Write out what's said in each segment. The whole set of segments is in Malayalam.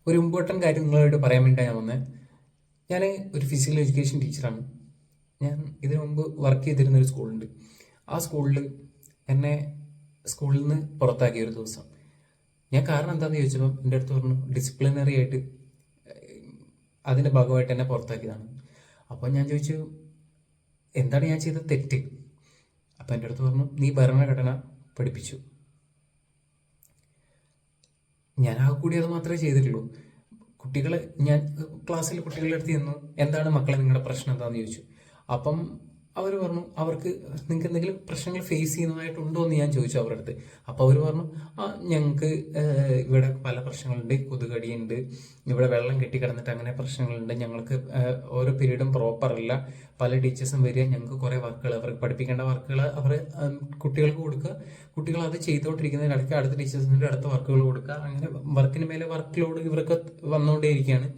ഒരു ഇമ്പോർട്ടൻ്റ് കാര്യം നിങ്ങളോട് പറയാൻ വേണ്ടിയാണ് ഞാൻ വന്നത്. ഞാൻ ഒരു ഫിസിക്കൽ എഡ്യൂക്കേഷൻ ടീച്ചറാണ്. ഞാൻ ഇതിനു മുമ്പ് വർക്ക് ചെയ്തിരുന്ന ഒരു സ്കൂളുണ്ട്. ആ സ്കൂളിൽ എന്നെ സ്കൂളിൽ നിന്ന് പുറത്താക്കിയ ഒരു ദിവസം. ഞാൻ കാരണം എന്താണെന്ന് ചോദിച്ചപ്പോൾ എൻ്റെ അടുത്ത് പറഞ്ഞു ഡിസിപ്ലിനറി ആയിട്ട് അതിൻ്റെ ഭാഗമായിട്ട് എന്നെ പുറത്താക്കിയതാണ്. അപ്പോൾ ഞാൻ ചോദിച്ചു എന്താണ് ഞാൻ ചെയ്ത തെറ്റ്. അപ്പം എൻ്റെ അടുത്ത് പറഞ്ഞു നീ ഭരണഘടന പഠിപ്പിച്ചു. ഞാൻ ആ കൂടി അത് മാത്രമേ ചെയ്തിട്ടുള്ളൂ. കുട്ടികളെ ഞാൻ ക്ലാസ്സിൽ കുട്ടികളുടെ അടുത്ത് ചെന്നു എന്താണ് മക്കളെ നിങ്ങളുടെ പ്രശ്നം എന്താണെന്ന് ചോദിച്ചു. അപ്പം അവർ പറഞ്ഞു അവർക്ക് നിങ്ങൾക്ക് എന്തെങ്കിലും പ്രശ്നങ്ങൾ ഫേസ് ചെയ്യുന്നതായിട്ടുണ്ടോ എന്ന് ഞാൻ ചോദിച്ചു അവരുടെ അടുത്ത്. അപ്പോൾ അവർ പറഞ്ഞു ഞങ്ങൾക്ക് ഇവിടെ പല പ്രശ്നങ്ങളുണ്ട്, കൊതുകടിയുണ്ട്, ഇവിടെ വെള്ളം കെട്ടിക്കിടന്നിട്ട് അങ്ങനെ പ്രശ്നങ്ങളുണ്ട്, ഞങ്ങൾക്ക് ഓരോ പീരീഡും പ്രോപ്പർ അല്ല, പല ടീച്ചേഴ്സും വരിക, ഞങ്ങൾക്ക് കുറേ വർക്കുകൾ അവർക്ക് പഠിപ്പിക്കേണ്ട വർക്കുകൾ അവർ കുട്ടികൾക്ക് കൊടുക്കുക, കുട്ടികൾ അത് ചെയ്തുകൊണ്ടിരിക്കുന്നതിനിടയ്ക്ക് അടുത്ത ടീച്ചേഴ്സിൻ്റെ അടുത്ത വർക്കുകൾ കൊടുക്കുക, അങ്ങനെ വർക്കിന് മേലെ വർക്ക് ലോഡ് ഇവർക്ക് വന്നുകൊണ്ടേയിരിക്കുകയാണ്.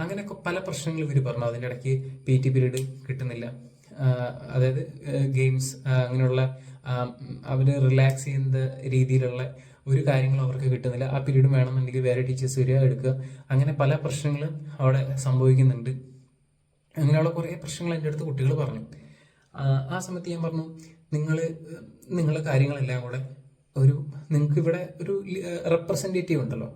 അങ്ങനെയൊക്കെ പല പ്രശ്നങ്ങൾ ഇവർ പറഞ്ഞു. അതിൻ്റെ ഇടയ്ക്ക് PT പീരീഡ് കിട്ടുന്നില്ല, അതായത് ഗെയിംസ് അങ്ങനെയുള്ള അവർ റിലാക്സ് ചെയ്യുന്ന രീതിയിലുള്ള ഒരു കാര്യങ്ങളും അവർക്ക് കിട്ടുന്നില്ല. ആ പീരീഡ് വേണമെന്നുണ്ടെങ്കിൽ വേറെ ടീച്ചേഴ്സ് വരിക എടുക്കുക, അങ്ങനെ പല പ്രശ്നങ്ങളും അവിടെ സംഭവിക്കുന്നുണ്ട്. അങ്ങനെയുള്ള കുറേ പ്രശ്നങ്ങൾ എൻ്റെ അടുത്ത് കുട്ടികൾ പറഞ്ഞു. ആ സമയത്ത് ഞാൻ പറഞ്ഞു നിങ്ങളുടെ കാര്യങ്ങളെല്ലാം കൂടെ നിങ്ങൾക്ക് ഇവിടെ ഒരു റെപ്രസെൻറ്റേറ്റീവ് ഉണ്ടല്ലോ,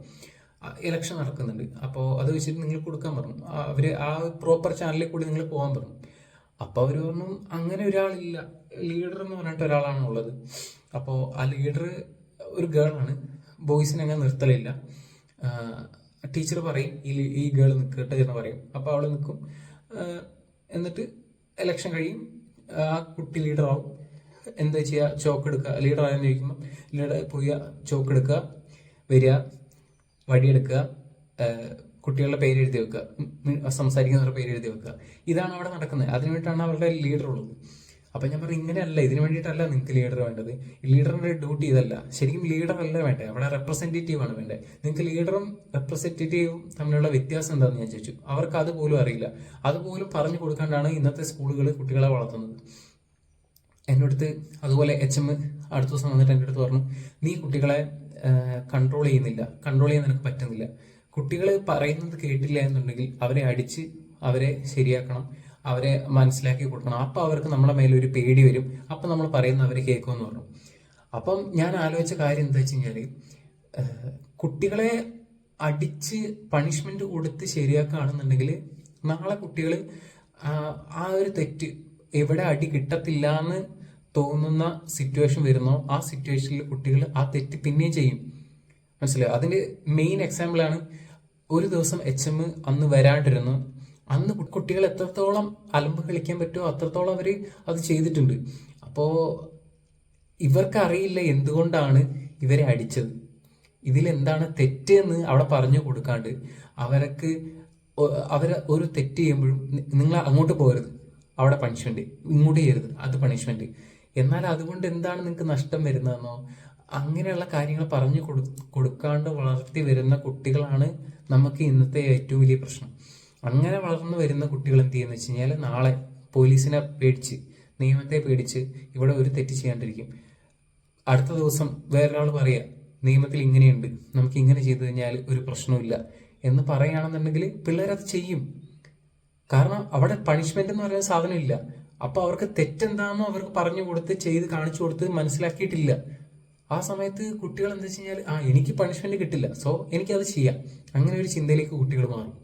ഇലക്ഷൻ നടക്കുന്നുണ്ട്, അപ്പോൾ അത് വെച്ചിട്ട് നിങ്ങൾ കൊടുക്കാൻ പറഞ്ഞു. അവർ ആ പ്രോപ്പർ ചാനലിൽ കൂടി നിങ്ങൾ പോകാൻ പറഞ്ഞു. അപ്പോൾ അവർ പറഞ്ഞു അങ്ങനെ ഒരാളില്ല, ലീഡർ എന്ന് പറഞ്ഞിട്ട് ഒരാളാണ് ഉള്ളത്. അപ്പോൾ ആ ലീഡർ ഒരു ഗേളാണ്, ബോയ്സിനെ അങ്ങനെ നിർത്തലില്ല. ടീച്ചർ പറയും ഈ ഗേൾ നിൽക്കട്ടെ എന്ന് പറയും. അപ്പോൾ അവൾ നിൽക്കും. എന്നിട്ട് ഇലക്ഷൻ കഴിയും, ആ കുട്ടി ലീഡറാവും. എന്താ ചെയ്യുക, ചോക്ക് എടുക്കുക, ലീഡർ ആയെന്ന് ചോദിക്കുമ്പോൾ ലീഡർ പോയി ചോക്ക് എടുക്കുക, വരിക, വടിയെടുക്കുക, കുട്ടികളുടെ പേര് എഴുതി വെക്കുക, സംസാരിക്കുന്നവരുടെ പേര് എഴുതി വെക്കുക. ഇതാണ് അവിടെ നടക്കുന്നത്. അതിനു വേണ്ടിയിട്ടാണ് അവരുടെ ലീഡർ ഉള്ളത്. അപ്പം ഞാൻ പറഞ്ഞു ഇങ്ങനെയല്ല, ഇതിനു വേണ്ടിയിട്ടല്ല നിങ്ങൾക്ക് ലീഡർ വേണ്ടത്. ലീഡറിന്റെ ഡ്യൂട്ടി ഇതല്ല. ശരിക്കും ലീഡർ അല്ല വേണ്ടത്, അവിടെ റെപ്രസെൻറ്റേറ്റീവ് ആണ് വേണ്ടത്. നിങ്ങൾക്ക് ലീഡറും റെപ്രസെൻറ്റേറ്റീവും തമ്മിലുള്ള വ്യത്യാസം എന്താണെന്ന് ഞാൻ ചോദിച്ചു. അവർക്ക് അതുപോലും അറിയില്ല. അതുപോലും പറഞ്ഞു കൊടുക്കാണ്ടാണ് ഇന്നത്തെ സ്കൂളുകൾ കുട്ടികളെ വളർത്തുന്നത്. എൻ്റെ അടുത്ത് അതുപോലെ HM അടുത്ത ദിവസം വന്നിട്ട് എൻ്റെ അടുത്ത് പറഞ്ഞു നീ കുട്ടികളെ കൺട്രോൾ ചെയ്യുന്നില്ല, കൺട്രോൾ ചെയ്യാൻ നിനക്ക് പറ്റുന്നില്ല. കുട്ടികൾ പറയുന്നത് കേട്ടില്ല എന്നുണ്ടെങ്കിൽ അവരെ അടിച്ച് അവരെ ശരിയാക്കണം, അവരെ മനസ്സിലാക്കി കൊടുക്കണം. അപ്പം അവർക്ക് നമ്മളെ മേലൊരു പേടി വരും, അപ്പം നമ്മൾ പറയുന്ന അവർ കേൾക്കുമെന്ന് പറഞ്ഞു. അപ്പം ഞാൻ ആലോചിച്ച കാര്യം എന്താ വെച്ച് കഴിഞ്ഞാൽ കുട്ടികളെ അടിച്ച് പണിഷ്മെന്റ് കൊടുത്ത് ശരിയാക്കുകയാണെന്നുണ്ടെങ്കിൽ നാളെ കുട്ടികൾ ആ ഒരു തെറ്റ് എവിടെ അടി കിട്ടത്തില്ല എന്ന് തോന്നുന്ന സിറ്റുവേഷൻ വരുന്നോ ആ സിറ്റുവേഷനിൽ കുട്ടികൾ ആ തെറ്റ് പിന്നെയും ചെയ്യും. മനസ്സിലായോ? അതിന്റെ മെയിൻ എക്സാമ്പിളാണ് ഒരു ദിവസം HM അന്ന് വരാണ്ടിരുന്നു. അന്ന് കുട്ടികൾ എത്രത്തോളം അലമ്പ് കളിക്കാൻ പറ്റുമോ അത്രത്തോളം അവർ അത് ചെയ്തിട്ടുണ്ട്. അപ്പോൾ ഇവർക്ക് അറിയില്ല എന്തുകൊണ്ടാണ് ഇവരെ അടിച്ചത്, ഇതിലെന്താണ് തെറ്റ് എന്ന് അവിടെ പറഞ്ഞു കൊടുക്കാണ്ട് അവരെ ഒരു തെറ്റ് ചെയ്യുമ്പോഴും നിങ്ങൾ അങ്ങോട്ട് പോകരുത്, അവിടെ പണിഷ്മെന്റ്, ഇങ്ങോട്ട് ചെയ്യരുത്, അത് പണിഷ്മെന്റ്. എന്നാൽ അതുകൊണ്ട് എന്താണ് നിങ്ങൾക്ക് നഷ്ടം വരുന്നതെന്നോ അങ്ങനെയുള്ള കാര്യങ്ങൾ പറഞ്ഞു കൊടുക്കാണ്ട് വളർത്തി വരുന്ന കുട്ടികളാണ് നമുക്ക് ഇന്നത്തെ ഏറ്റവും വലിയ പ്രശ്നം. അങ്ങനെ വളർന്നു വരുന്ന കുട്ടികൾ എന്ത് ചെയ്യുന്ന വെച്ച് കഴിഞ്ഞാൽ നാളെ പോലീസിനെ പേടിച്ച്, നിയമത്തെ പേടിച്ച് ഇവിടെ ഒരു തെറ്റ് ചെയ്യാണ്ടിരിക്കും. അടുത്ത ദിവസം വേറൊരാൾ പറയുക നിയമത്തിൽ ഇങ്ങനെയുണ്ട്, നമുക്ക് ഇങ്ങനെ ചെയ്തു കഴിഞ്ഞാൽ ഒരു പ്രശ്നമില്ല എന്ന് പറയുകയാണെന്നുണ്ടെങ്കിൽ പിള്ളേരത് ചെയ്യും. കാരണം അവിടെ പണിഷ്മെന്റ് എന്ന് പറയുന്ന സാധനം ഇല്ല. അപ്പൊ അവർക്ക് തെറ്റെന്താണെന്നോ അവർക്ക് പറഞ്ഞു കൊടുത്ത് ചെയ്ത് കാണിച്ചു കൊടുത്ത് മനസ്സിലാക്കിയിട്ടില്ല. ആ സമയത്ത് കുട്ടികൾ എന്താ വെച്ച് കഴിഞ്ഞാൽ എനിക്ക് പണിഷ്മെന്റ് കിട്ടില്ല, സോ എനിക്കത് ചെയ്യാം, അങ്ങനെ ഒരു ചിന്തയിലേക്ക് കുട്ടികൾ മാറും.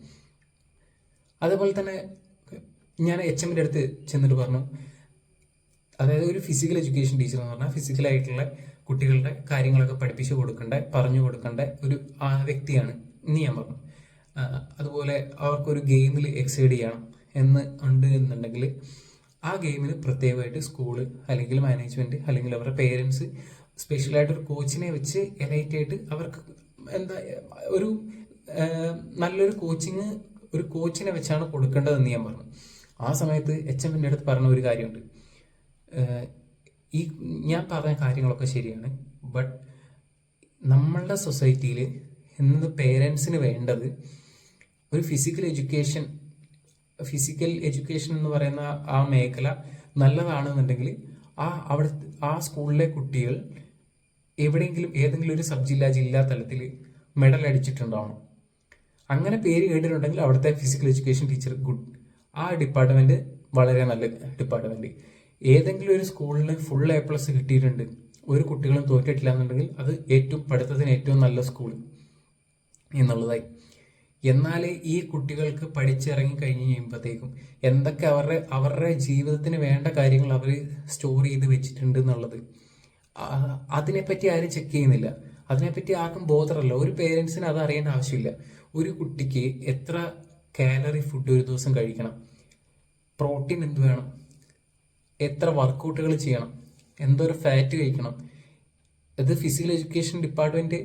അതേപോലെ തന്നെ ഞാൻ HMന്റെ അടുത്ത് ചെന്നിട്ട് പറഞ്ഞു, അതായത് ഒരു ഫിസിക്കൽ എഡ്യൂക്കേഷൻ ടീച്ചർ എന്ന് പറഞ്ഞാൽ ഫിസിക്കലായിട്ടുള്ള കുട്ടികളുടെ കാര്യങ്ങളൊക്കെ പഠിപ്പിച്ചു കൊടുക്കേണ്ട, പറഞ്ഞു കൊടുക്കേണ്ട ഒരു വ്യക്തിയാണ് ഇനി ഞാൻ പറഞ്ഞു. അതുപോലെ അവർക്കൊരു ഗെയിമിൽ എക്സൈഡ് ചെയ്യണം എന്ന് ഉണ്ട് എന്നുണ്ടെങ്കിൽ ആ ഗെയിമിന് പ്രത്യേകമായിട്ട് സ്കൂള് അല്ലെങ്കിൽ മാനേജ്മെന്റ് അല്ലെങ്കിൽ അവരുടെ പേരൻസ് സ്പെഷ്യലായിട്ടൊരു കോച്ചിനെ വെച്ച് എലൈറ്റ് ആയിട്ട് അവർക്ക് എന്താ ഒരു നല്ലൊരു കോച്ചിങ് ഒരു കോച്ചിനെ വെച്ചാണ് കൊടുക്കേണ്ടതെന്ന് ഞാൻ പറഞ്ഞു. ആ സമയത്ത് HMന്റെ അടുത്ത് പറഞ്ഞ ഒരു കാര്യമുണ്ട്, ഈ ഞാൻ പറഞ്ഞ കാര്യങ്ങളൊക്കെ ശരിയാണ്, ബട്ട് നമ്മളുടെ സൊസൈറ്റിയിൽ ഇന്ന് പേരൻസിന് വേണ്ടത് ഒരു ഫിസിക്കൽ എഡ്യൂക്കേഷൻ എന്ന് പറയുന്ന ആ മേഖല നല്ലതാണെന്നുണ്ടെങ്കിൽ ആ സ്കൂളിലെ കുട്ടികൾ ഏതെങ്കിലും ഒരു ജില്ലാ തലത്തിൽ മെഡൽ അടിച്ചിട്ടുണ്ടാവണം. അങ്ങനെ പേര് കേട്ടിട്ടുണ്ടെങ്കിൽ അവിടുത്തെ ഫിസിക്കൽ എഡ്യൂക്കേഷൻ ടീച്ചർ ഗുഡ്. ആ ഡിപ്പാർട്ട്മെന്റ് വളരെ നല്ല ഡിപ്പാർട്ട്മെന്റ്. ഏതെങ്കിലും ഒരു സ്കൂളിന് ഫുൾ A+ കിട്ടിയിട്ടുണ്ട്, ഒരു കുട്ടികളും തോറ്റിട്ടില്ല എന്നുണ്ടെങ്കിൽ അത് പഠിത്തത്തിന് ഏറ്റവും നല്ല സ്കൂൾ എന്നുള്ളതായി. എന്നാൽ ഈ കുട്ടികൾക്ക് പഠിച്ചിറങ്ങി കഴിഞ്ഞ് കഴിയുമ്പോഴത്തേക്കും എന്തൊക്കെ അവരുടെ ജീവിതത്തിന് വേണ്ട കാര്യങ്ങൾ അവർ സ്റ്റോർ ചെയ്ത് വെച്ചിട്ടുണ്ട് എന്നുള്ളത് അതിനെപ്പറ്റി ആരും ചെക്ക് ചെയ്യുന്നില്ല. അതിനെപ്പറ്റി ആർക്കും ബോധമല്ല. ഒരു പേരൻസിന് അത് അറിയേണ്ട ആവശ്യമില്ല. ഒരു കുട്ടിക്ക് എത്ര കാലറി ഫുഡ് ഒരു ദിവസം കഴിക്കണം, പ്രോട്ടീൻ എന്ത് വേണം, എത്ര വർക്കൗട്ടുകൾ ചെയ്യണം, എന്തോരം ഫാറ്റ് കഴിക്കണം, ഇത് ഫിസിക്കൽ എഡ്യൂക്കേഷൻ ഡിപ്പാർട്ട്മെന്റ്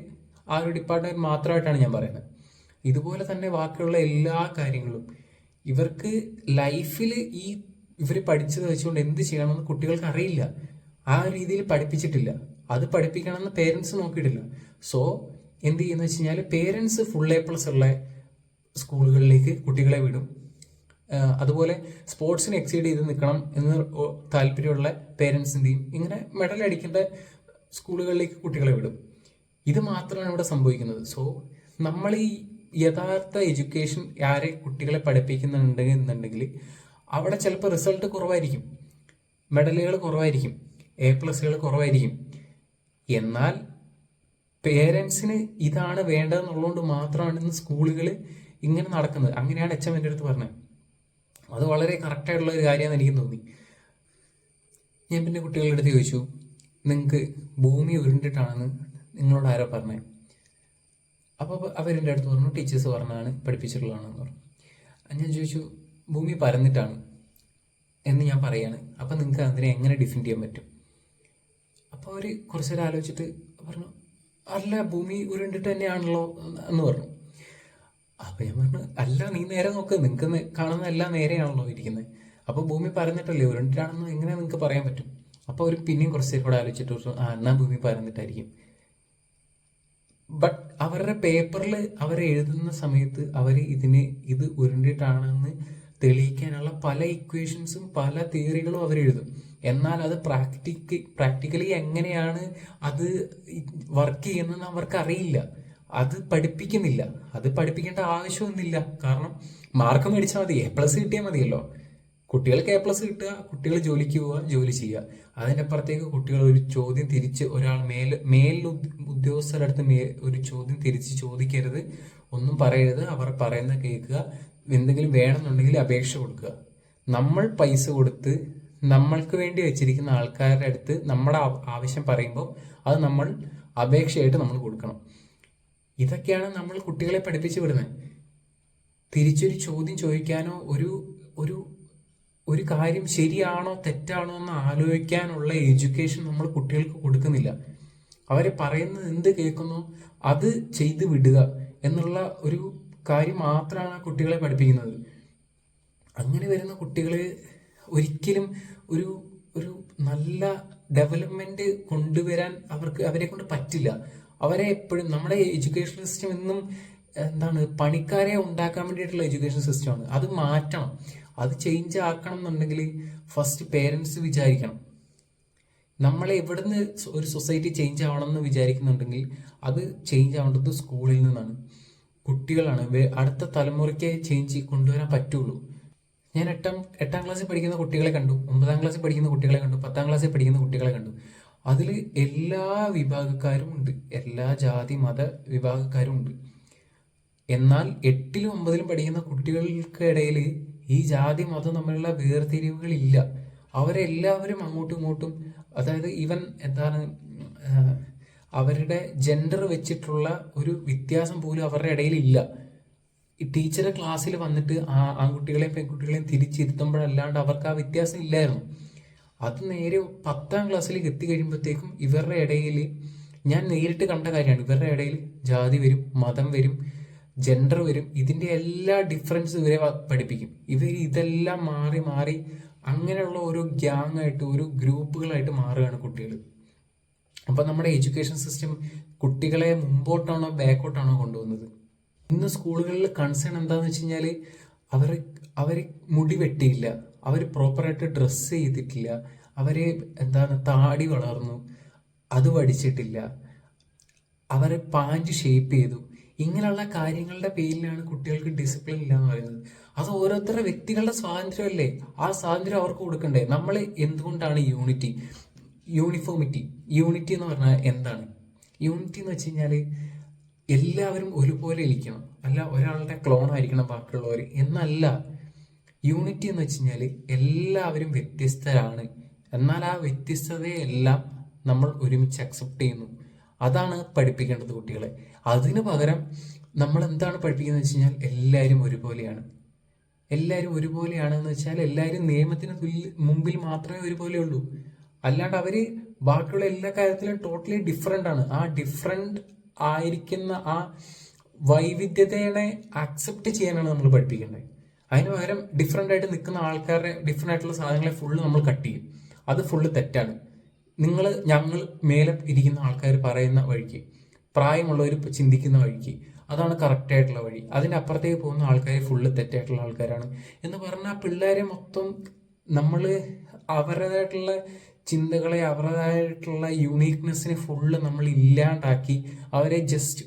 ആ ഒരു ഡിപ്പാർട്ട്മെന്റ് മാത്രമായിട്ടാണ് ഞാൻ പറയുന്നത്. ഇതുപോലെ തന്നെ ബാക്കിയുള്ള എല്ലാ കാര്യങ്ങളും ഇവർക്ക് ലൈഫിൽ ഇവർ പഠിച്ചത് വെച്ചുകൊണ്ട് എന്ത് ചെയ്യണമെന്ന് കുട്ടികൾക്ക് അറിയില്ല. ആ രീതിയിൽ പഠിപ്പിച്ചിട്ടില്ല. അത് പഠിപ്പിക്കണമെന്ന് പേരൻസ് നോക്കിയിട്ടില്ല. സോ എന്ത് ചെയ്യുന്ന വെച്ച് കഴിഞ്ഞാൽ പേരൻസ് ഫുൾ A+ ഉള്ള സ്കൂളുകളിലേക്ക് കുട്ടികളെ വിടും. അതുപോലെ സ്പോർട്സിന് എക്സീഡ് ചെയ്ത് നിൽക്കണം എന്ന് താല്പര്യമുള്ള പേരൻസ് എന്ത് ചെയ്യും, ഇങ്ങനെ മെഡൽ അടിക്കേണ്ട സ്കൂളുകളിലേക്ക് കുട്ടികളെ വിടും. ഇത് മാത്രമാണ് ഇവിടെ സംഭവിക്കുന്നത്. സോ നമ്മൾ ഈ യഥാർത്ഥ എഡ്യൂക്കേഷൻ കുട്ടികളെ പഠിപ്പിക്കുന്നുണ്ടെങ്കിൽ അവിടെ ചിലപ്പോൾ റിസൾട്ട് കുറവായിരിക്കും, മെഡലുകൾ കുറവായിരിക്കും, A+കൾ കുറവായിരിക്കും. എന്നാൽ പേരൻസിന് ഇതാണ് വേണ്ടതെന്നുള്ളതുകൊണ്ട് മാത്രമാണ് ഇന്ന് സ്കൂളുകൾ ഇങ്ങനെ നടക്കുന്നത്. അങ്ങനെയാണ് HM എൻ്റെ അടുത്ത് പറഞ്ഞത്. അത് വളരെ കറക്റ്റായിട്ടുള്ള ഒരു കാര്യമാണെന്ന് എനിക്ക് തോന്നി. ഞാൻ പിന്നെ കുട്ടികളുടെ അടുത്ത് ചോദിച്ചു, നിങ്ങൾക്ക് ഭൂമി ഉരുണ്ടിട്ടാണെന്ന് നിങ്ങളോട് ആരോ പറഞ്ഞത്? അപ്പോൾ അവരെൻ്റെ അടുത്ത് പറഞ്ഞു, ടീച്ചേഴ്സ് പറഞ്ഞാണ്, പഠിപ്പിച്ചിട്ടുള്ളതാണെന്ന് പറഞ്ഞു. ഞാൻ ചോദിച്ചു, ഭൂമി പരന്നിട്ടാണ് എന്ന് ഞാൻ പറയാണ്, അപ്പം നിങ്ങൾക്ക് അതിനെ എങ്ങനെ ഡിഫെൻഡ് ചെയ്യാൻ പറ്റും? അപ്പോൾ അവർ കുറച്ച് നേരം ആലോചിച്ചിട്ട് പറഞ്ഞു, അല്ല ഭൂമി ഉരുണ്ടിട്ട് തന്നെയാണല്ലോ എന്ന് പറഞ്ഞു. അപ്പം ഞാൻ പറഞ്ഞു, അല്ല നീ നേരെ നോക്ക്, നിങ്ങൾക്ക് കാണുന്ന എല്ലാം നേരെയാണല്ലോ ഇരിക്കുന്നത്. അപ്പോൾ ഭൂമി പരന്നിട്ടല്ലേ, ഉരുണ്ടിട്ടാണെന്ന് എങ്ങനെ നിങ്ങൾക്ക് പറയാൻ പറ്റും? അപ്പോൾ അവർ പിന്നെയും കുറച്ച് നേരം കൂടെ ആലോചിച്ചിട്ട് പറഞ്ഞു, എന്നാൽ ഭൂമി പരന്നിട്ടായിരിക്കും. ബട്ട് അവരുടെ പേപ്പറിൽ അവർ എഴുതുന്ന സമയത്ത് അവർ ഇത് ഉരുണ്ടിട്ടാണെന്ന് തെളിയിക്കാനുള്ള പല ഇക്വേഷൻസും പല തിയറികളും അവർ എഴുതും. എന്നാൽ അത് പ്രാക്ടിക്കലി എങ്ങനെയാണ് അത് വർക്ക് ചെയ്യുന്നതെന്ന് അവർക്ക് അറിയില്ല. അത് പഠിപ്പിക്കുന്നില്ല. അത് പഠിപ്പിക്കേണ്ട ആവശ്യമൊന്നുമില്ല. കാരണം മാർക്ക് മേടിച്ചാൽ മതി, A+ കിട്ടിയാൽ മതിയല്ലോ. കുട്ടികൾക്ക് A+ കിട്ടുക, കുട്ടികൾ ജോലിക്ക് പോവുക, ജോലി ചെയ്യുക. അതിൻ്റെ അപ്പുറത്തേക്ക് കുട്ടികൾ ഒരു ചോദ്യം തിരിച്ച് ഒരാൾ ഉദ്യോഗസ്ഥരുടെ അടുത്ത് ഒരു ചോദ്യം തിരിച്ച് ചോദിക്കരുത്, ഒന്നും പറയരുത്. അവർ പറയുന്നത് കേൾക്കുക. എന്തെങ്കിലും വേണമെന്നുണ്ടെങ്കിൽ അപേക്ഷ കൊടുക്കുക. നമ്മൾ പൈസ കൊടുത്ത് നമ്മൾക്ക് വേണ്ടി വെച്ചിരിക്കുന്ന ആൾക്കാരുടെ അടുത്ത് നമ്മുടെ ആവശ്യം പറയുമ്പോൾ അത് നമ്മൾ അപേക്ഷയായിട്ട് നമ്മൾ കൊടുക്കണം. ഇതൊക്കെയാണ് നമ്മൾ കുട്ടികളെ പഠിപ്പിച്ചു വിടുന്നത്. തിരിച്ചൊരു ചോദ്യം ചോദിക്കാനോ ഒരു കാര്യം ശരിയാണോ തെറ്റാണോ എന്ന് ആലോചിക്കാനുള്ള എഡ്യൂക്കേഷൻ നമ്മൾ കുട്ടികൾക്ക് കൊടുക്കുന്നില്ല. അവരെ പറയുന്നത് എന്ത് കേൾക്കുന്നോ അത് ചെയ്ത് വിടുക എന്നുള്ള ഒരു കാര്യം മാത്രമാണ് കുട്ടികളെ പഠിപ്പിക്കുന്നത്. അങ്ങനെ വരുന്ന കുട്ടികൾ ഒരിക്കലും ഒരു നല്ല ഡെവലപ്മെന്റ് കൊണ്ടുവരാൻ അവരെ കൊണ്ട് പറ്റില്ല. അവരെ എപ്പോഴും നമ്മുടെ എഡ്യൂക്കേഷൻ സിസ്റ്റം എന്നും പണിക്കാരെ ഉണ്ടാക്കാൻ വേണ്ടിയിട്ടുള്ള എഡ്യൂക്കേഷൻ സിസ്റ്റമാണ്. അത് മാറ്റണം. അത് ചേഞ്ച് ആക്കണം എന്നുണ്ടെങ്കിൽ ഫസ്റ്റ് പേരൻസ് വിചാരിക്കണം. നമ്മളെ എവിടുന്ന് ഒരു സൊസൈറ്റി ചേഞ്ച് ആവണം എന്ന് വിചാരിക്കുന്നുണ്ടെങ്കിൽ അത് ചേഞ്ച് ആവേണ്ടത് സ്കൂളിൽ നിന്നാണ്. കുട്ടികളാണ് അടുത്ത തലമുറയ്ക്ക് ചേഞ്ച് കൊണ്ടുവരാൻ പറ്റുള്ളൂ. ഞാൻ എട്ടാം ക്ലാസ്സിൽ പഠിക്കുന്ന കുട്ടികളെ കണ്ടു, 9ാം ക്ലാസ്സിൽ പഠിക്കുന്ന കുട്ടികളെ കണ്ടു, 10ാം ക്ലാസ്സിൽ പഠിക്കുന്ന കുട്ടികളെ കണ്ടു. അതിൽ എല്ലാ വിഭാഗക്കാരും ഉണ്ട്, എല്ലാ ജാതി മത വിഭാഗക്കാരും ഉണ്ട്. എന്നാൽ 8ലും 9ലും പഠിക്കുന്ന കുട്ടികൾക്കിടയിൽ ഈ ജാതി മതം തമ്മിലുള്ള വേർതിരിവുകളില്ല. അവരെല്ലാവരും അങ്ങോട്ടും ഇങ്ങോട്ടും, അതായത് ഈവൻ അവരുടെ ജെൻഡർ വെച്ചിട്ടുള്ള ഒരു വ്യത്യാസം പോലും അവരുടെ ഇടയിൽ ഇല്ല. ഈ ടീച്ചർ ക്ലാസ്സിൽ വന്നിട്ട് ആൺകുട്ടികളെയും പെൺകുട്ടികളെയും തിരിച്ചിരുത്തുമ്പോഴല്ലാണ്ട് അവർക്ക് ആ വ്യത്യാസം ഇല്ലായിരുന്നു. അത് നേരെ 10ാം ക്ലാസ്സിലേക്ക് എത്തിക്കഴിയുമ്പോഴത്തേക്കും ഇവരുടെ ഇടയിൽ, ഞാൻ നേരിട്ട് കണ്ട കാര്യമാണ്, ഇവരുടെ ഇടയിൽ ജാതി വരും, മതം വരും, ജെൻഡർ വരും. ഇതിൻ്റെ എല്ലാ ഡിഫറൻസ് ഇവരെ പഠിപ്പിക്കും. ഇതെല്ലാം മാറി മാറി അങ്ങനെയുള്ള ഓരോ ഗ്യാങ് ആയിട്ട്, ഓരോ ഗ്രൂപ്പുകളായിട്ട് മാറുകയാണ് കുട്ടികൾ. അപ്പം നമ്മുടെ എഡ്യൂക്കേഷൻ സിസ്റ്റം കുട്ടികളെ മുമ്പോട്ടാണോ ബാക്കോട്ടാണോ കൊണ്ടുപോകുന്നത്? ഇന്ന് സ്കൂളുകളിൽ കൺസേൺ എന്താണെന്ന് വെച്ച് കഴിഞ്ഞാൽ അവർ മുടി വെട്ടിയില്ല, അവർ പ്രോപ്പറായിട്ട് ഡ്രസ്സ് ചെയ്തിട്ടില്ല, അവർ താടി വളർന്നു അത് പഠിച്ചിട്ടില്ല, അവർ പാൻറ് ഷേപ്പ് ചെയ്തു. ഇങ്ങനെയുള്ള കാര്യങ്ങളുടെ പേരിലാണ് കുട്ടികൾക്ക് ഡിസിപ്ലിൻ ഇല്ല എന്ന് പറയുന്നത്. അത് ഓരോരുത്തരുടെ വ്യക്തികളുടെ സ്വാതന്ത്ര്യമല്ലേ, ആ സ്വാതന്ത്ര്യം അവർക്ക് കൊടുക്കണ്ടേ? നമ്മൾ എന്തുകൊണ്ടാണ് യൂണിറ്റി എന്ന് പറഞ്ഞാൽ എന്താണ്? യൂണിറ്റി എന്ന് വെച്ച് കഴിഞ്ഞാൽ എല്ലാവരും ഒരുപോലെ ഇരിക്കണം, അല്ല ഒരാളുടെ ക്ലോൺ ആയിരിക്കണം ബാക്കിയുള്ളവർ എന്നല്ല. യൂണിറ്റി എന്ന് വെച്ച് കഴിഞ്ഞാൽ എല്ലാവരും വ്യത്യസ്തരാണ്, എന്നാൽ ആ വ്യത്യസ്തതയെല്ലാം നമ്മൾ ഒരുമിച്ച് അക്സെപ്റ്റ് ചെയ്യുന്നു. അതാണ് പഠിപ്പിക്കേണ്ടത് കുട്ടികളെ. അതിന് പകരം നമ്മൾ എന്താണ് പഠിപ്പിക്കുന്നത് വെച്ച് കഴിഞ്ഞാൽ എല്ലാവരും ഒരുപോലെയാണ്. എല്ലാവരും ഒരുപോലെയാണെന്ന് വെച്ചാൽ എല്ലാവരും നിയമത്തിന് മുമ്പിൽ മാത്രമേ ഒരുപോലെ ഉള്ളൂ. അല്ലാണ്ട് അവര് ബാക്കിയുള്ള എല്ലാ കാര്യത്തിലും ടോട്ടലി ഡിഫറെന്റ് ആണ്. ആ ഡിഫറെന്റ് ആയിരിക്കുന്ന ആ വൈവിധ്യതയെ അക്സെപ്റ്റ് ചെയ്യാനാണ് നമ്മൾ പഠിപ്പിക്കേണ്ടത്. അതിന് പകരം ഡിഫറെന്റ് ആയിട്ട് നിൽക്കുന്ന ആൾക്കാരുടെ ഡിഫറെന്റ് ആയിട്ടുള്ള സാധനങ്ങളെ ഫുള്ള് നമ്മൾ കട്ട് ചെയ്യും. അത് ഫുള്ള് തെറ്റാണ്. ഞങ്ങൾ മേലെ ഇരിക്കുന്ന ആൾക്കാർ പറയുന്ന വഴിക്ക്, പ്രായമുള്ളവർ ചിന്തിക്കുന്ന വഴിക്ക്, അതാണ് കറക്റ്റ് ആയിട്ടുള്ള വഴി. അതിൻ്റെ അപ്പുറത്തേക്ക് പോകുന്ന ആൾക്കാർ ഫുള്ള് തെറ്റായിട്ടുള്ള ആൾക്കാരാണ് എന്ന് പറഞ്ഞാൽ പിള്ളേരെ മൊത്തം നമ്മൾ അവരുടേതായിട്ടുള്ള ചിന്തകളെ, അവരുടേതായിട്ടുള്ള യുണീക്നെസ്സിനെ ഫുള്ള് നമ്മൾ ഇല്ലാണ്ടാക്കി അവരെ ജസ്റ്റ്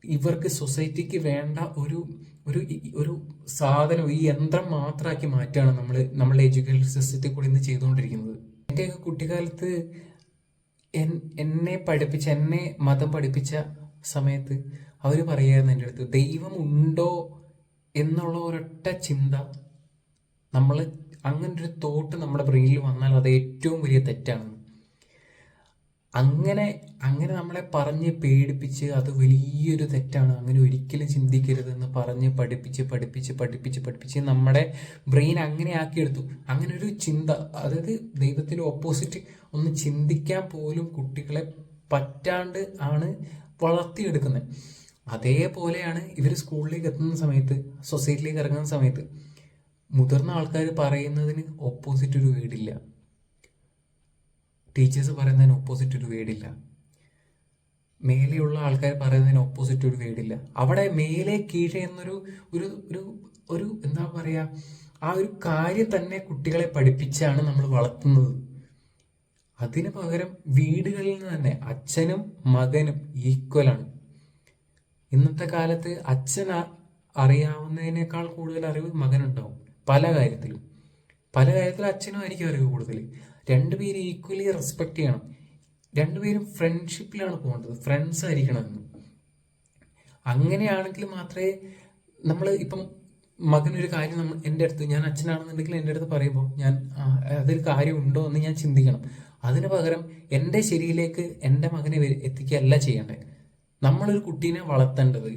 ഇവർക്ക് സൊസൈറ്റിക്ക് വേണ്ട ഒരു ഒരു ഒരു സാധനം, ഈ യന്ത്രം മാത്രമാക്കി മാറ്റുകയാണ് നമ്മളുടെ എഡ്യൂക്കേഷൻ സിസ്റ്റത്തിൽ കൂടി ഇന്ന് ചെയ്തുകൊണ്ടിരിക്കുന്നത്. എൻ്റെയൊക്കെ കുട്ടിക്കാലത്ത് എന്നെ മതം പഠിപ്പിച്ച സമയത്ത് അവർ പറയായിരുന്നു എൻ്റെ അടുത്ത്, ദൈവം ഉണ്ടോ എന്നുള്ള ഒരൊറ്റ ചിന്ത, അങ്ങനെ ഒരു തോട്ട് നമ്മുടെ ബ്രെയിനിൽ വന്നാൽ അത് ഏറ്റവും വലിയ തെറ്റാണ്. അങ്ങനെ നമ്മളെ പറഞ്ഞ് പേടിപ്പിച്ച് അത് വലിയൊരു തെറ്റാണ്, അങ്ങനെ ഒരിക്കലും ചിന്തിക്കരുതെന്ന് പറഞ്ഞ് പഠിപ്പിച്ച് നമ്മുടെ ബ്രെയിൻ അങ്ങനെ ആക്കിയെടുത്തു. അങ്ങനെ ഒരു ചിന്ത, അതായത് ദൈവത്തിന് ഓപ്പോസിറ്റ് ഒന്ന് ചിന്തിക്കാൻ പോലും കുട്ടികളെ പറ്റാണ്ട് ആണ് വളർത്തിയെടുക്കുന്നത്. അതേപോലെയാണ് ഇവർ സ്കൂളിലേക്ക് എത്തുന്ന സമയത്ത്, സൊസൈറ്റിയിലേക്ക് ഇറങ്ങുന്ന സമയത്ത് മുതിർന്ന ആൾക്കാർ പറയുന്നതിന് ഓപ്പോസിറ്റ് ഒരു വീടില്ല, ടീച്ചേഴ്സ് പറയുന്നതിന് ഓപ്പോസിറ്റ് ഒരു വീടില്ല, മേലെയുള്ള ആൾക്കാർ പറയുന്നതിന് ഓപ്പോസിറ്റ് ഒരു വീടില്ല. അവിടെ മേലെ കീഴെ എന്നൊരു ഒരു ഒരു ഒരു എന്താ പറയുക, ആ ഒരു കാര്യം തന്നെ കുട്ടികളെ പഠിപ്പിച്ചാണ് നമ്മൾ വളർത്തുന്നത്. അതിന് പകരം വീടുകളിൽ നിന്ന് തന്നെ അച്ഛനും മകനും ഈക്വലാണ്. ഇന്നത്തെ കാലത്ത് അച്ഛൻ അറിയാവുന്നതിനേക്കാൾ കൂടുതൽ അറിവ് മകനുണ്ടാവും. പല കാര്യത്തിലും അച്ഛനും ആയിരിക്കും അറിവ് കൂടുതൽ. രണ്ടുപേരും ഈക്വലി റെസ്പെക്ട് ചെയ്യണം. രണ്ടുപേരും ഫ്രണ്ട്ഷിപ്പിലാണ് പോകേണ്ടത്, ഫ്രണ്ട്സ് ആയിരിക്കണമെന്ന്. അങ്ങനെയാണെങ്കിൽ മാത്രമേ ഇപ്പം മകനൊരു കാര്യം എൻ്റെ അടുത്ത്, ഞാൻ അച്ഛനാണെന്നുണ്ടെങ്കിൽ എൻ്റെ അടുത്ത് പറയുമ്പോൾ അതൊരു കാര്യം ഉണ്ടോ എന്ന് ഞാൻ ചിന്തിക്കണം. അതിന് പകരം എൻ്റെ ശരിയിലേക്ക് എൻ്റെ മകനെ എത്തിക്കുകയല്ല ചെയ്യേണ്ടത്. നമ്മളൊരു കുട്ടീനെ വളർത്തേണ്ടത്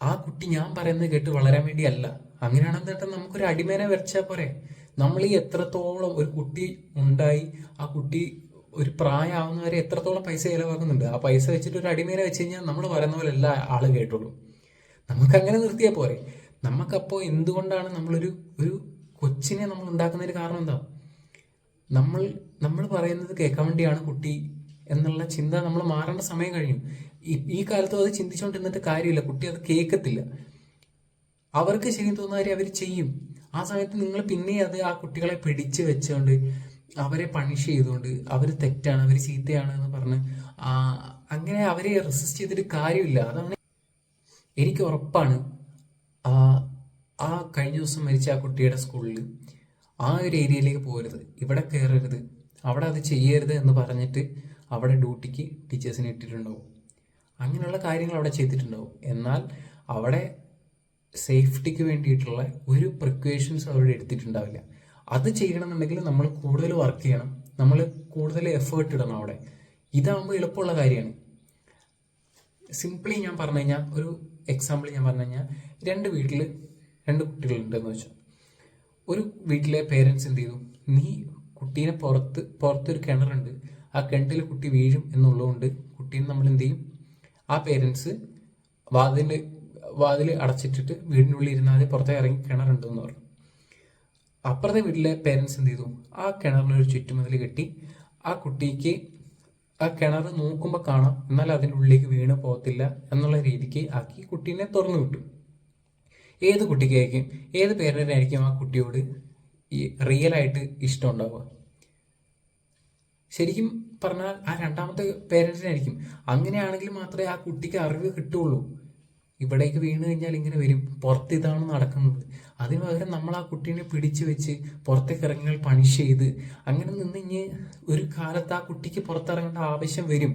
ആ കുട്ടി ഞാൻ പറയുന്നത് കേട്ട് വളരാൻ വേണ്ടിയല്ല. അങ്ങനെയാണെന്നിട്ട് നമുക്കൊരു അടിമേനെ വരച്ചാൽ പോരെ. നമ്മൾ ഈ എത്രത്തോളം ഒരു കുട്ടി ഉണ്ടായി ആ കുട്ടി ഒരു പ്രായമാവുന്നവരെ എത്രത്തോളം പൈസ ചിലവാക്കുന്നുണ്ട്, ആ പൈസ വെച്ചിട്ട് ഒരു അടിമേനെ വെച്ച് കഴിഞ്ഞാൽ നമ്മൾ പറയുന്ന പോലെ എല്ലാ ആള് കേട്ടുള്ളൂ. നമുക്കങ്ങനെ നിർത്തിയാൽ പോരെ. നമുക്കപ്പോൾ എന്തുകൊണ്ടാണ് ഒരു കൊച്ചിനെ നമ്മൾ ഉണ്ടാക്കുന്നതിന് കാരണം എന്താ? നമ്മൾ പറയുന്നത് കേൾക്കാൻ വേണ്ടിയാണ് കുട്ടി എന്നുള്ള ചിന്ത നമ്മൾ മാറേണ്ട സമയം കഴിഞ്ഞു. ഈ കാലത്തും അത് ചിന്തിച്ചുകൊണ്ടിരുന്നിട്ട് കാര്യമില്ല. കുട്ടി അത് കേൾക്കത്തില്ല. അവർക്ക് ശരി തോന്നാതെ അവർ ചെയ്യും. ആ സമയത്ത് നിങ്ങൾ പിന്നെ ആ കുട്ടികളെ പിടിച്ച് വെച്ചുകൊണ്ട് അവരെ പണിഷ് ചെയ്തുകൊണ്ട് അവർ തെറ്റാണ്, അവർ ചീത്തയാണ് എന്ന് പറഞ്ഞ് അങ്ങനെ അവരെ റെസിസ്റ്റ് ചെയ്തിട്ട് കാര്യമില്ല. അതാണ് എനിക്ക് ഉറപ്പാണ്. ആ കഴിഞ്ഞ ദിവസം മരിച്ച ആ കുട്ടിയുടെ സ്കൂളിൽ ആ ഒരു ഏരിയയിലേക്ക് പോകരുത്, ഇവിടെ കയറരുത്, അവിടെ അത് ചെയ്യരുത് എന്ന് പറഞ്ഞിട്ട് അവിടെ ഡ്യൂട്ടിക്ക് ടീച്ചേഴ്സിനെ ഇട്ടിട്ടുണ്ടാവും. അങ്ങനെയുള്ള കാര്യങ്ങൾ അവിടെ ചെയ്തിട്ടുണ്ടാവും. എന്നാൽ അവിടെ സേഫ്റ്റിക്ക് വേണ്ടിയിട്ടുള്ള ഒരു പ്രിക്കോഷൻസ് അവിടെ എടുത്തിട്ടുണ്ടാവില്ല. അത് ചെയ്യണമെന്നുണ്ടെങ്കിൽ നമ്മൾ കൂടുതൽ വർക്ക് ചെയ്യണം, നമ്മൾ കൂടുതൽ എഫേർട്ട് ഇടണം അവിടെ. ഇതാകുമ്പോൾ എളുപ്പമുള്ള കാര്യമാണ്. സിംപ്ലി ഞാൻ പറഞ്ഞു കഴിഞ്ഞാൽ, ഒരു എക്സാമ്പിൾ ഞാൻ പറഞ്ഞു കഴിഞ്ഞാൽ, രണ്ട് കുട്ടികളുണ്ടെന്ന് വെച്ചാൽ, ഒരു വീട്ടിലെ പേരൻസ് എന്ത് ചെയ്തു, നീ കുട്ടീനെ പുറത്തൊരു കിണറുണ്ട്, ആ കിണറ്റിൽ കുട്ടി വീഴും എന്നുള്ളതുകൊണ്ട് കുട്ടീനെ നമ്മൾ എന്ത് ചെയ്യും, ആ പേരൻസ് വാതിൽ അടച്ചിട്ടിട്ട് വീടിനുള്ളിൽ ഇരുന്നാതെ പുറത്തെ ഇറങ്ങി കിണറുണ്ടെന്ന് പറഞ്ഞു. അപ്പുറത്തെ വീട്ടിലെ പേരൻസ് എന്ത് ചെയ്തു, ആ കിണറിനൊരു ചുറ്റുമതിൽ കെട്ടി ആ കുട്ടിക്ക് ആ കിണർ നോക്കുമ്പോൾ കാണാം, എന്നാൽ അതിൻ്റെ ഉള്ളിലേക്ക് വീണ് പോകത്തില്ല എന്നുള്ള രീതിക്ക് ആക്കി കുട്ടീനെ തുറന്നു വിട്ടു. ഏത് കുട്ടിക്കായിരിക്കും, ഏത് പേരന്റിനായിരിക്കും ആ കുട്ടിയോട് ഈ റിയലായിട്ട് ഇഷ്ടം ഉണ്ടാവുക? ശരിക്കും പറഞ്ഞാൽ ആ രണ്ടാമത്തെ പേരൻറ്റിനായിരിക്കും. അങ്ങനെയാണെങ്കിൽ മാത്രമേ ആ കുട്ടിക്ക് അറിവ് കിട്ടുള്ളൂ. ഇവിടേക്ക് വീണ് കഴിഞ്ഞാൽ ഇങ്ങനെ വരും, പുറത്ത് ഇതാണ് നടക്കുന്നത്. അതിന് പകരം നമ്മൾ ആ കുട്ടീനെ പിടിച്ചു വെച്ച് പുറത്തേക്ക് ഇറങ്ങിയാൽ പണിഷ് ചെയ്ത് അങ്ങനെ നിന്ന് കഴിഞ്ഞ് ഒരു കാലത്ത് ആ കുട്ടിക്ക് പുറത്തിറങ്ങേണ്ട ആവശ്യം വരും.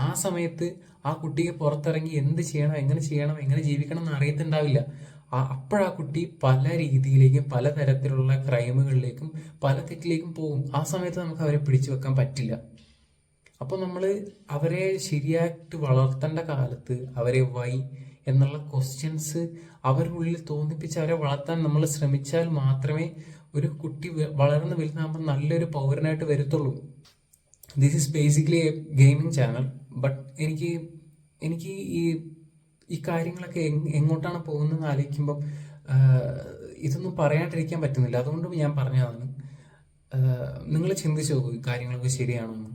ആ സമയത്ത് ആ കുട്ടിക്ക് പുറത്തിറങ്ങി എന്ത് ചെയ്യണം, എങ്ങനെ ജീവിക്കണം എന്ന് അറിയത്തുണ്ടാവില്ല. അപ്പോഴാ കുട്ടി പല രീതിയിലേക്കും പല തരത്തിലുള്ള ക്രൈമുകളിലേക്കും പല തെറ്റിലേക്കും പോകും. ആ സമയത്ത് നമുക്ക് അവരെ പിടിച്ചു വെക്കാൻ പറ്റില്ല. അപ്പോൾ നമ്മൾ അവരെ ശരിയായിട്ട് വളർത്തേണ്ട കാലത്ത് അവരെ വൈ എന്നുള്ള ക്വസ്റ്റ്യൻസ് അവരുടെ ഉള്ളിൽ തോന്നിപ്പിച്ച് അവരെ വളർത്താൻ നമ്മൾ ശ്രമിച്ചാൽ മാത്രമേ ഒരു കുട്ടി വളർന്ന് വലുതാകുമ്പോൾ നല്ലൊരു പൗരനായിട്ട് വരത്തുള്ളൂ. This is basically A gaming channel. But എനിക്ക് ഈ കാര്യങ്ങളൊക്കെ എങ്ങോട്ടാണ് പോകുന്നതെന്ന് ആലോചിക്കുമ്പം ഇതൊന്നും പറയാണ്ടിരിക്കാൻ പറ്റുന്നില്ല. അതുകൊണ്ട് ഞാൻ പറഞ്ഞതാണ്. നിങ്ങൾ ചിന്തിച്ചു നോക്കൂ, കാര്യങ്ങളൊക്കെ ശരിയാണോ എന്ന്.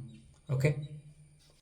ഓക്കെ.